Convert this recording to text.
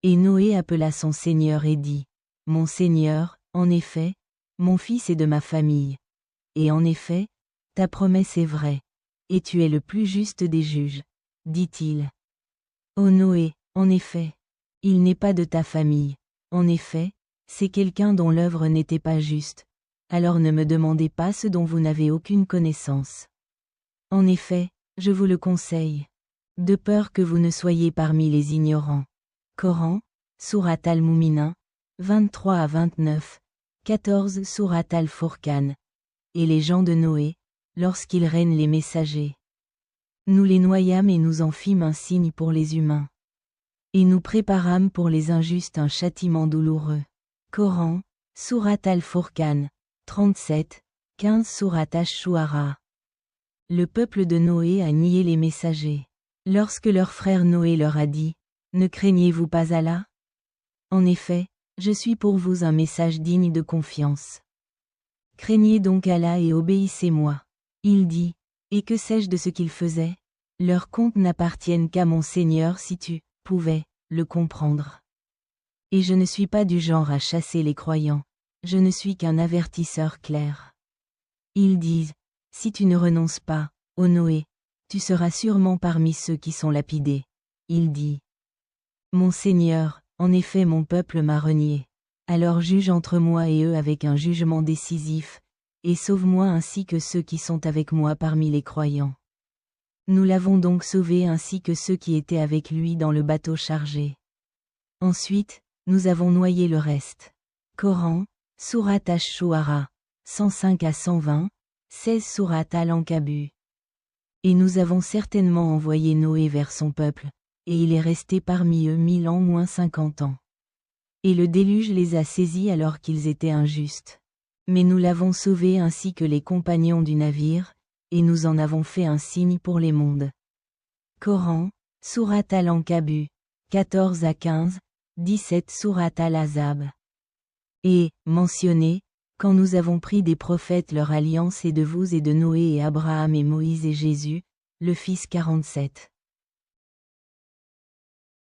Et Noé appela son Seigneur et dit, « Mon Seigneur, en effet, mon fils est de ma famille. Et en effet, ta promesse est vraie. Et tu es le plus juste des juges, dit-il. Ô Noé, en effet, il n'est pas de ta famille. En effet, c'est quelqu'un dont l'œuvre n'était pas juste. Alors ne me demandez pas ce dont vous n'avez aucune connaissance. En effet, je vous le conseille. De peur que vous ne soyez parmi les ignorants. Coran, Sourate Al-Mouminin, 23 à 29, 14 Sourate Al-Furqan. Et les gens de Noé, lorsqu'ils règnent les messagers. Nous les noyâmes et nous en fîmes un signe pour les humains. Et nous préparâmes pour les injustes un châtiment douloureux. Coran, Sourate Al-Furqan, 37, 15 Sourate Ash-Shu'ara. Le peuple de Noé a nié les messagers. Lorsque leur frère Noé leur a dit, « Ne craignez-vous pas Allah ? En effet, je suis pour vous un message digne de confiance. Craignez donc Allah et obéissez-moi. » Il dit, « Et que sais-je de ce qu'ils faisaient ? Leurs comptes n'appartiennent qu'à mon Seigneur si tu pouvais le comprendre. Et je ne suis pas du genre à chasser les croyants, je ne suis qu'un avertisseur clair. » Ils disent, « Si tu ne renonces pas, ô Noé, tu seras sûrement parmi ceux qui sont lapidés. » Il dit, « Mon Seigneur, en effet mon peuple m'a renié. Alors juge entre moi et eux avec un jugement décisif, et sauve-moi ainsi que ceux qui sont avec moi parmi les croyants. » Nous l'avons donc sauvé ainsi que ceux qui étaient avec lui dans le bateau chargé. Ensuite, nous avons noyé le reste. Coran, Sourate Ash-Shu'ara, 105 à 120, 16 Sourate Al-Ankabut. Et nous avons certainement envoyé Noé vers son peuple, et il est resté parmi eux 1000 ans moins 50 ans. Et le déluge les a saisis alors qu'ils étaient injustes. Mais nous l'avons sauvé ainsi que les compagnons du navire, et nous en avons fait un signe pour les mondes. Coran, Sourate Al-Ankabut, 14 à 15, 17 Sourate Al-Ahzab. Et, mentionnez, quand nous avons pris des prophètes leur alliance et de vous et de Noé et Abraham et Moïse et Jésus, le fils 47.